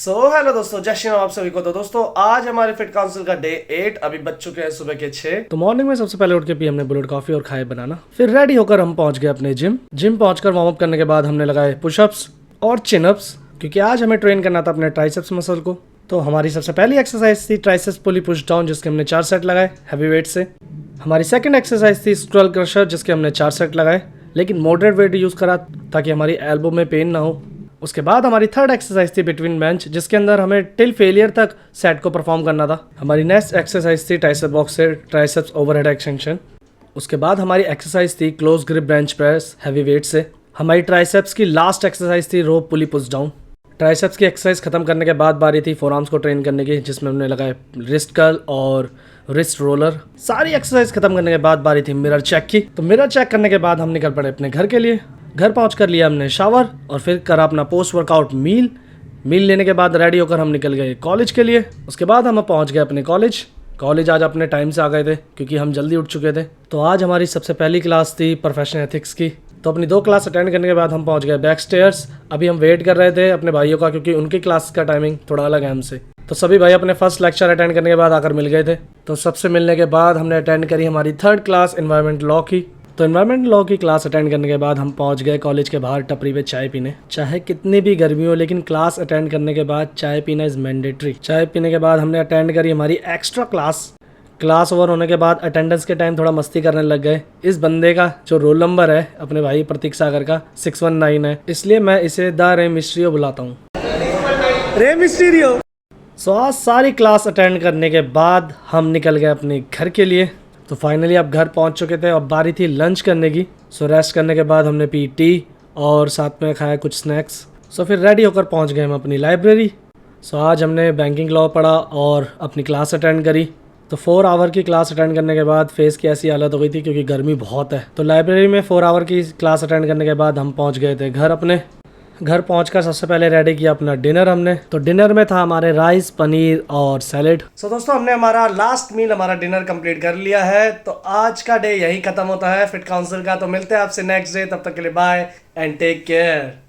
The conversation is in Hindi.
हेलो दोस्तों, जय श्री राम आप सभी को। तो दोस्तों आज हमारे फिट काउंसिल का डे 8 अभी बज चुके हैं सुबह के 6। तो मॉर्निंग में सबसे पहले उठ के पी हमने बुलेट कॉफी और खाए बनाना। फिर रेडी होकर हम पहुंच गए अपने जिम पहुंचकर वार्म अप करने के बाद हमने लगाए पुशअप्स और चिनअप्स, क्योंकि आज हमें ट्रेन करना था अपने ट्राइसेप्स मसल को। तो हमारी सबसे पहली एक्सरसाइज थी ट्राइसेप्स पुली पुश डाउन, जिसके हमने 4 सेट लगाए हैवी वेट से। हमारी सेकंड एक्सरसाइज थी स्क्रल क्रशर, जिसके हमने 4 सेट लगाए, लेकिन मॉडरेट वेट यूज़ करा ताकि हमारी एल्बो में पेन ना हो। उसके बाद हमारी थर्ड एक्सरसाइज थी बिटवीन बेंच, जिसके अंदर हमें टिल फेलियर तक सेट को परफॉर्म करना था। हमारी नेक्स्ट एक्सरसाइज थी ट्राइसेप बॉक्स से ट्राइसेप्स ओवरहेड एक्सटेंशन। उसके बाद हमारी एक्सरसाइज थी close grip bench press heavy weight से। हमारी ट्राइसेप्स की लास्ट एक्सरसाइज थी रोप पुली पुश डाउन। ट्राइसेप्स की एक्सरसाइज खत्म करने के बाद बारी थी फोरआर्म्स को ट्रेन करने की, जिसमें हमने लगाए रिस्ट कर्ल और रिस्ट रोलर। सारी एक्सरसाइज खत्म करने के बाद बारी थी मिरर चेक की। तो मिरर चेक करने के बाद हम निकल पड़े अपने घर के लिए। घर पहुंच कर लिया हमने शावर और फिर करा अपना पोस्ट वर्कआउट मील लेने के बाद रेडी होकर हम निकल गए कॉलेज के लिए। उसके बाद हम पहुंच गए अपने कॉलेज आज अपने टाइम से आ गए थे, क्योंकि हम जल्दी उठ चुके थे। तो आज हमारी सबसे पहली क्लास थी प्रोफेशनल एथिक्स की। तो अपनी 2 क्लास अटेंड करने के बाद हम पहुंच गए बैक स्टेयर्स। अभी हम वेट कर रहे थे अपने भाइयों का, क्योंकि उनकी क्लास का टाइमिंग थोड़ा अलग है हमसे। तो सभी भाई अपने फर्स्ट लेक्चर अटेंड करने के बाद आकर मिल गए थे। तो सबसे मिलने के बाद हमने अटेंड करी हमारी 3rd क्लास एनवायरमेंट लॉ की। तो एनवायरमेंट लॉ की क्लास अटेंड करने के बाद हम पहुंच गए कॉलेज के बाहर टपरी पे चाय पीने। चाहे कितनी भी गर्मी हो, लेकिन क्लास अटेंड करने के बाद चाय पीना इज़ मैंडेटरी। चाय पीने के बाद हमने अटेंड करी हमारी एक्स्ट्रा क्लास ओवर होने के बाद अटेंडेंस के टाइम थोड़ा मस्ती करने लग गए। इस बंदे का जो रोल नंबर है अपने भाई प्रतीक सागर का 619 है, इसलिए मैं इसे द रे मिस्ट्रियो बुलाता हूँ। Rey Mysterio. सो आज सारी क्लास अटेंड करने के बाद हम निकल गए अपने घर के लिए। तो फाइनली अब घर पहुंच चुके थे और बारी थी लंच करने की। सो रेस्ट करने के बाद हमने पी टी और साथ में खाया कुछ स्नैक्स। सो फिर रेडी होकर पहुंच गए हम अपनी लाइब्रेरी। सो आज हमने बैंकिंग लॉ पढ़ा और अपनी क्लास अटेंड करी। तो 4 आवर की क्लास अटेंड करने के बाद फेस की ऐसी हालत हो गई थी, क्योंकि गर्मी बहुत है। तो लाइब्रेरी में 4 आवर की क्लास अटेंड करने के बाद हम पहुंच गए थे घर पहुंचकर सबसे पहले रेडी किया अपना डिनर हमने। तो डिनर में था हमारे राइस, पनीर और सैलेड। सो दोस्तों हमने हमारा लास्ट मील हमारा डिनर कंप्लीट कर लिया है। तो आज का डे यही खत्म होता है फिट काउंसिल का। तो मिलते हैं आपसे नेक्स्ट डे, तब तक के लिए बाय एंड टेक केयर।